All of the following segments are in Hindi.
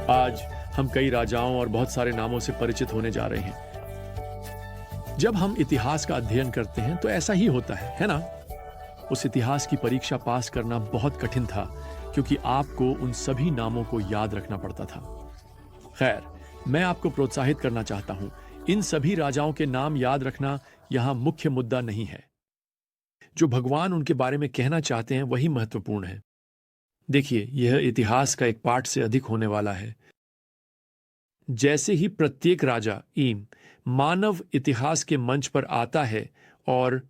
आज हम कई राजाओं और बहुत सारे नामों से परिचित होने जा रहे हैं। जब हम इतिहास का अध्ययन करते हैं तो ऐसा ही होता है ना? उस इतिहास की परीक्षा पास करना बहुत कठिन था क्योंकि आपको उन सभी नामों को याद रखना पड़ता था। खैर, मैं आपको प्रोत्साहित करना चाहता हूं, इन सभी राजाओं के नाम याद रखना यहां मुख्य मुद्दा नहीं है। जो भगवान उनके बारे में कहना चाहते हैं वही महत्वपूर्ण है। देखिए, यह इतिहास का एक पाठ से अधिक होने वाला है। जैसे ही प्रत्येक राजा ईम मानव इतिहास के मंच पर आता है और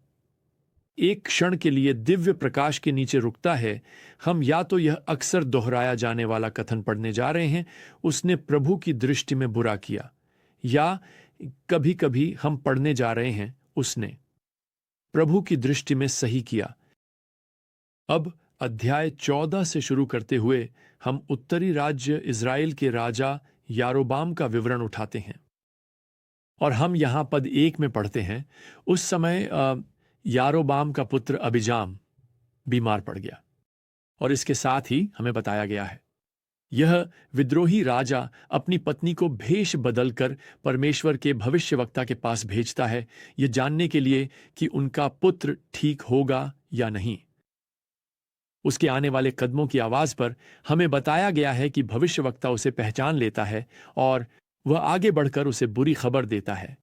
एक क्षण के लिए दिव्य प्रकाश के नीचे रुकता है, हम या तो यह अक्सर दोहराया जाने वाला कथन पढ़ने जा रहे हैं, उसने प्रभु की दृष्टि में बुरा किया, या कभी कभी हम पढ़ने जा रहे हैं, उसने प्रभु की दृष्टि में सही किया। अब अध्याय 14 से शुरू करते हुए हम उत्तरी राज्य इज़राइल के राजा यारोबाम का विवरण उठाते हैं और हम यहां पद 1 में पढ़ते हैं, उस समय यारोबाम का पुत्र अबिजाम बीमार पड़ गया। और इसके साथ ही हमें बताया गया है, यह विद्रोही राजा अपनी पत्नी को भेष बदलकर परमेश्वर के भविष्यवक्ता के पास भेजता है, यह जानने के लिए कि उनका पुत्र ठीक होगा या नहीं। उसके आने वाले कदमों की आवाज पर हमें बताया गया है कि भविष्यवक्ता उसे पहचान लेता है और वह आगे बढ़कर उसे बुरी खबर देता है,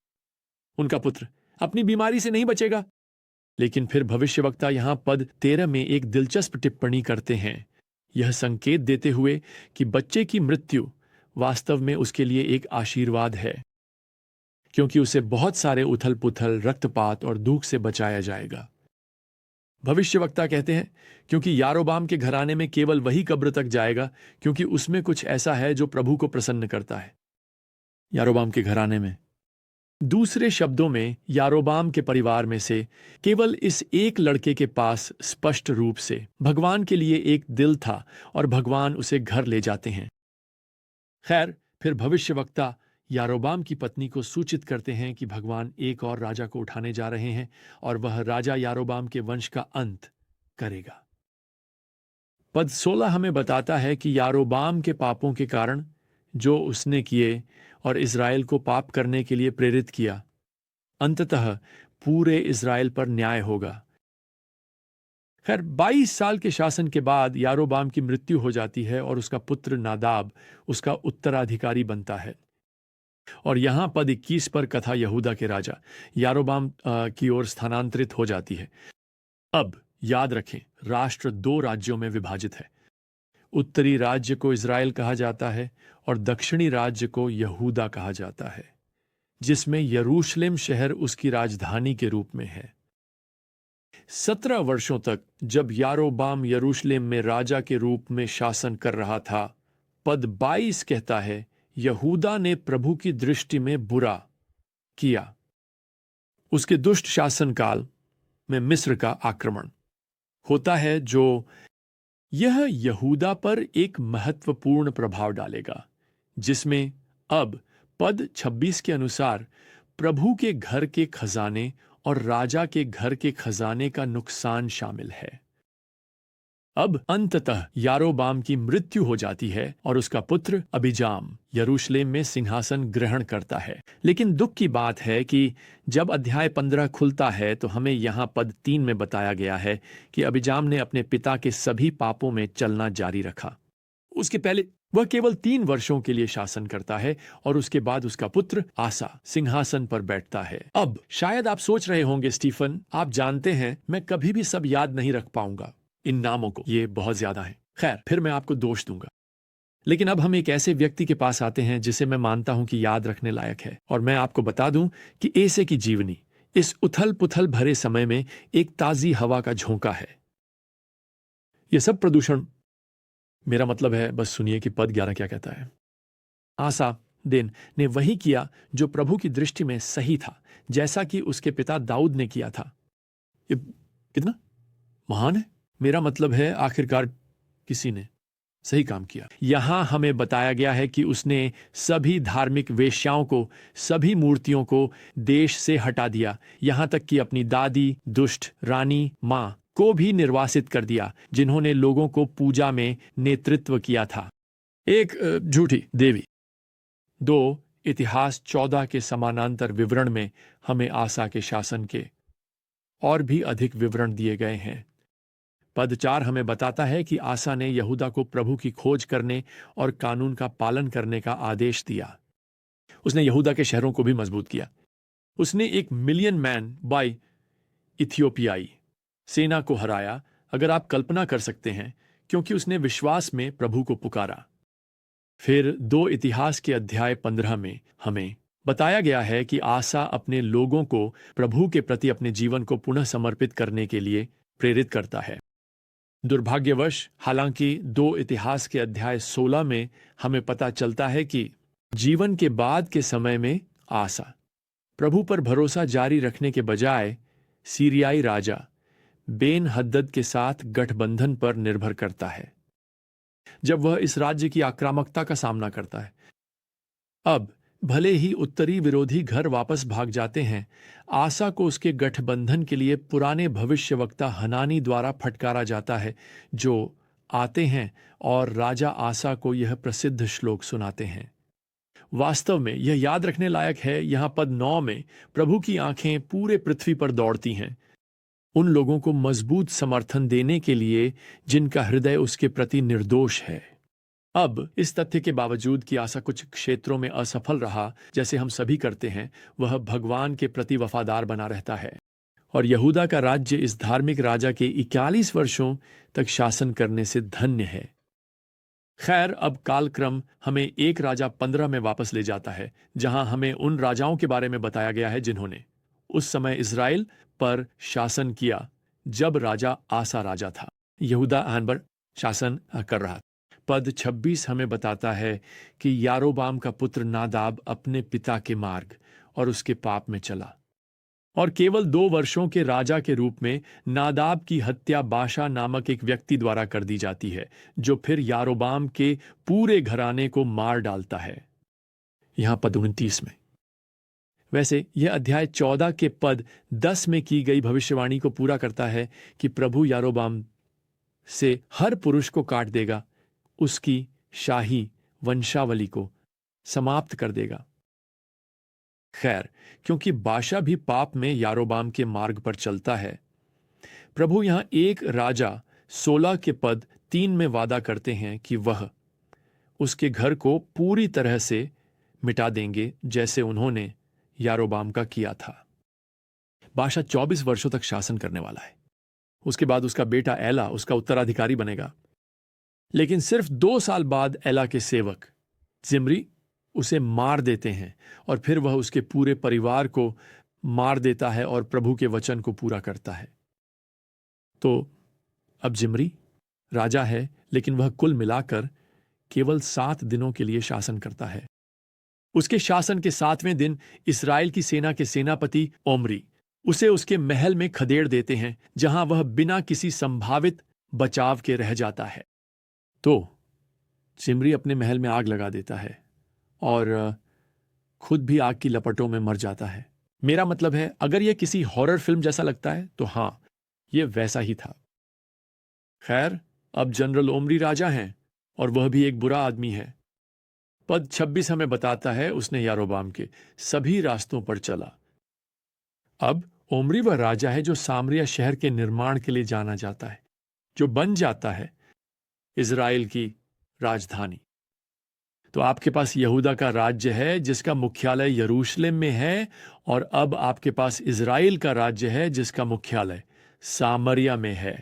उनका पुत्र अपनी बीमारी से नहीं बचेगा। लेकिन फिर भविष्यवक्ता यहां पद 13 में एक दिलचस्प टिप्पणी करते हैं, यह संकेत देते हुए कि बच्चे की मृत्यु वास्तव में उसके लिए एक आशीर्वाद है, क्योंकि उसे बहुत सारे उथल पुथल, रक्तपात और दुख से बचाया जाएगा। भविष्यवक्ता कहते हैं, क्योंकि यारोबाम के घराने में केवल वही कब्र तक जाएगा, क्योंकि उसमें कुछ ऐसा है जो प्रभु को प्रसन्न करता है। यारोबाम के घराने में, दूसरे शब्दों में, यारोबाम के परिवार में से केवल इस एक लड़के के पास स्पष्ट रूप से भगवान के लिए एक दिल था और भगवान उसे घर ले जाते हैं। खैर, फिर भविष्यवक्ता यारोबाम की पत्नी को सूचित करते हैं कि भगवान एक और राजा को उठाने जा रहे हैं और वह राजा यारोबाम के वंश का अंत करेगा। पद 16 हमें बताता है कि यारोबाम के पापों के कारण जो उसने किए और इज़राइल को पाप करने के लिए प्रेरित किया, अंततः पूरे इज़राइल पर न्याय होगा। खैर, 22 साल के शासन के बाद यारोबाम की मृत्यु हो जाती है और उसका पुत्र नादाब उसका उत्तराधिकारी बनता है। और यहां पद 21 पर कथा यहूदा के राजा यारोबाम की ओर स्थानांतरित हो जाती है। अब याद रखें, राष्ट्र 2 राज्यों में विभाजित है। उत्तरी राज्य को इज़राइल कहा जाता है और दक्षिणी राज्य को यहूदा कहा जाता है, जिसमें यरूशलेम शहर उसकी राजधानी के रूप में है। 17 वर्षों तक जब यारोबाम यरूशलेम में राजा के रूप में शासन कर रहा था, पद 22 कहता है, यहूदा ने प्रभु की दृष्टि में बुरा किया। उसके दुष्ट शासनकाल में मिस्र का आक्रमण होता है, जो यह यहूदा पर एक महत्वपूर्ण प्रभाव डालेगा, जिसमें अब पद 26 के अनुसार प्रभु के घर के खजाने और राजा के घर के खजाने का नुकसान शामिल है। अब अंततः यारोबाम की मृत्यु हो जाती है और उसका पुत्र अबिजाम यरूशलेम में सिंहासन ग्रहण करता है। लेकिन दुख की बात है कि जब अध्याय 15 खुलता है तो हमें यहाँ पद 3 में बताया गया है कि अबिजाम ने अपने पिता के सभी पापों में चलना जारी रखा। उसके पहले वह केवल 3 वर्षों के लिए शासन करता है और उसके बाद उसका पुत्र आसा सिंहासन पर बैठता है। अब शायद आप सोच रहे होंगे, स्टीफन, आप जानते हैं मैं कभी भी सब याद नहीं रख पाऊंगा इन नामों को, ये बहुत ज्यादा है। खैर, फिर मैं आपको दोष दूंगा। लेकिन अब हम एक ऐसे व्यक्ति के पास आते हैं जिसे मैं मानता हूं कि याद रखने लायक है, और मैं आपको बता दूं कि ऐसे की जीवनी इस उथल पुथल भरे समय में एक ताजी हवा का झोंका है। यह सब प्रदूषण, मेरा मतलब है, बस सुनिए कि पद 11 क्या कहता है। आसा दिन ने वही किया जो प्रभु की दृष्टि में सही था, जैसा कि उसके पिता दाऊद ने किया था। ये कितना महान है! मेरा मतलब है, आखिरकार किसी ने सही काम किया। यहां हमें बताया गया है कि उसने सभी धार्मिक वेश्याओं को, सभी मूर्तियों को देश से हटा दिया, यहां तक कि अपनी दादी, दुष्ट रानी मां को भी निर्वासित कर दिया, जिन्होंने लोगों को पूजा में नेतृत्व किया था। एक झूठी देवी। 2 इतिहास 14 के समानांतर विवरण में हमें आसा के शासन के और भी अधिक विवरण दिए गए हैं। पद 4 हमें बताता है कि आसा ने यहूदा को प्रभु की खोज करने और कानून का पालन करने का आदेश दिया। उसने यहूदा के शहरों को भी मजबूत किया। उसने 1 मिलियन मैन बाय इथियोपियाई सेना को हराया, अगर आप कल्पना कर सकते हैं, क्योंकि उसने विश्वास में प्रभु को पुकारा। फिर 2 इतिहास के अध्याय 15 में हमें बताया गया है कि आसा अपने लोगों को प्रभु के प्रति अपने जीवन को पुनः समर्पित करने के लिए प्रेरित करता है। दुर्भाग्यवश हालांकि 2 इतिहास के अध्याय 16 में हमें पता चलता है कि जीवन के बाद के समय में आसा प्रभु पर भरोसा जारी रखने के बजाय सीरियाई राजा बेन हद्दद के साथ गठबंधन पर निर्भर करता है जब वह इस राज्य की आक्रामकता का सामना करता है। अब भले ही उत्तरी विरोधी घर वापस भाग जाते हैं, आसा को उसके गठबंधन के लिए पुराने भविष्यवक्ता हनानी द्वारा फटकारा जाता है, जो आते हैं और राजा आसा को यह प्रसिद्ध श्लोक सुनाते हैं। वास्तव में यह याद रखने लायक है, यहां पद 9 में प्रभु की आंखें पूरे पृथ्वी पर दौड़ती हैं, उन लोगों को मजबूत समर्थन देने के लिए जिनका हृदय उसके प्रति निर्दोष है। अब इस तथ्य के बावजूद कि आसा कुछ क्षेत्रों में असफल रहा, जैसे हम सभी करते हैं, वह भगवान के प्रति वफादार बना रहता है और यहूदा का राज्य इस धार्मिक राजा के 41 वर्षों तक शासन करने से धन्य है। खैर, अब कालक्रम हमें 1 राजा 15 में वापस ले जाता है, जहां हमें उन राजाओं के बारे में बताया गया है जिन्होंने उस समय इज़राइल पर शासन किया जब राजा आसा राजा था। यहूदा पर शासन कर रहा। पद 26 हमें बताता है कि यारोबाम का पुत्र नादाब अपने पिता के मार्ग और उसके पाप में चला और केवल 2 वर्षों के राजा के रूप में नादाब की हत्या बाशा नामक एक व्यक्ति द्वारा कर दी जाती है, जो फिर यारोबाम के पूरे घराने को मार डालता है। यहां पद 29 में। वैसे यह अध्याय 14 के पद 10 में की गई भविष्यवाणी को पूरा करता है कि प्रभु यारोबाम से हर पुरुष को काट देगा, उसकी शाही वंशावली को समाप्त कर देगा। खैर, क्योंकि बाशा भी पाप में यारोबाम के मार्ग पर चलता है, प्रभु यहां 1 राजा 16 के पद 3 में वादा करते हैं कि वह उसके घर को पूरी तरह से मिटा देंगे, जैसे उन्होंने यारोबाम का किया था। बाशा 24 वर्षों तक शासन करने वाला है। उसके बाद उसका बेटा एला उसका उत्तराधिकारी बनेगा, लेकिन सिर्फ 2 साल बाद एला के सेवक जिम्री उसे मार देते हैं और फिर वह उसके पूरे परिवार को मार देता है और प्रभु के वचन को पूरा करता है। तो अब जिम्री राजा है, लेकिन वह कुल मिलाकर केवल 7 दिनों के लिए शासन करता है। उसके शासन के 7वें दिन इस्राएल की सेना के सेनापति ओमरी उसे उसके महल में खदेड़ देते हैं, जहां वह बिना किसी संभावित बचाव के रह जाता है। तो जिम्री अपने महल में आग लगा देता है और खुद भी आग की लपटों में मर जाता है। मेरा मतलब है, अगर यह किसी हॉरर फिल्म जैसा लगता है तो हां, यह वैसा ही था। खैर, अब जनरल ओमरी राजा हैं और वह भी एक बुरा आदमी है। पद 26 हमें बताता है उसने यारोबाम के सभी रास्तों पर चला। अब ओमरी वह राजा है जो सामरिया शहर के निर्माण के लिए जाना जाता है, जो बन जाता है इज़राइल की राजधानी। तो आपके पास यहूदा का राज्य है जिसका मुख्यालय यरूशलेम में है, और अब आपके पास इज़राइल का राज्य है जिसका मुख्यालय सामरिया में है।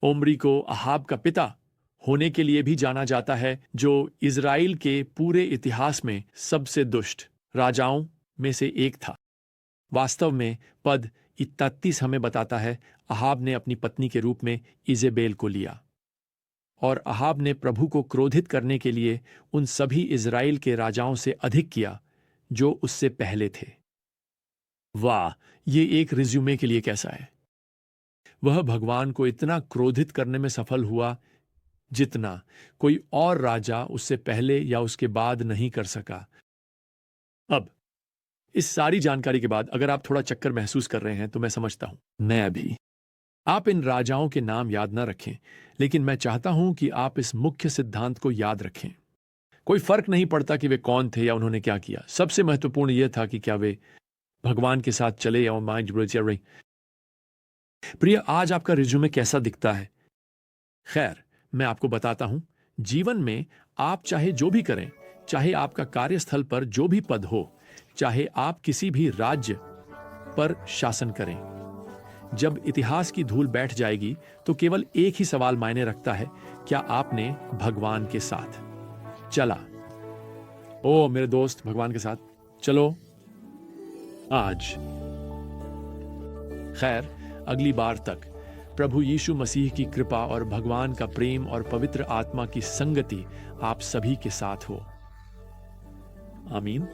ओमरी को अहाब का पिता होने के लिए भी जाना जाता है, जो इज़राइल के पूरे इतिहास में सबसे दुष्ट राजाओं में से एक था। वास्तव में पद 31 हमें बताता है अहाब ने अपनी पत्नी के रूप में इजेबेल को लिया, और अहाब ने प्रभु को क्रोधित करने के लिए उन सभी इज़राइल के राजाओं से अधिक किया जो उससे पहले थे। वाह, ये एक रिज्यूमे के लिए कैसा है। वह भगवान को इतना क्रोधित करने में सफल हुआ जितना कोई और राजा उससे पहले या उसके बाद नहीं कर सका। अब इस सारी जानकारी के बाद अगर आप थोड़ा चक्कर महसूस कर रहे हैं तो मैं समझता हूं। मैं अभी आप इन राजाओं के नाम याद न रखें, लेकिन मैं चाहता हूं कि आप इस मुख्य सिद्धांत को याद रखें। कोई फर्क नहीं पड़ता कि वे कौन थे या उन्होंने क्या किया। सबसे महत्वपूर्ण यह था कि क्या वे भगवान के साथ चले या रही। प्रिय, आज आपका रिज्यूमे कैसा दिखता है? खैर, मैं आपको बताता हूं, जीवन में आप चाहे जो भी करें, चाहे आपका कार्यस्थल पर जो भी पद हो, चाहे आप किसी भी राज्य पर शासन करें, जब इतिहास की धूल बैठ जाएगी तो केवल एक ही सवाल मायने रखता है, क्या आपने भगवान के साथ चला? ओ मेरे दोस्त, भगवान के साथ चलो आज। खैर, अगली बार तक प्रभु यीशु मसीह की कृपा और भगवान का प्रेम और पवित्र आत्मा की संगति आप सभी के साथ हो। आमीन।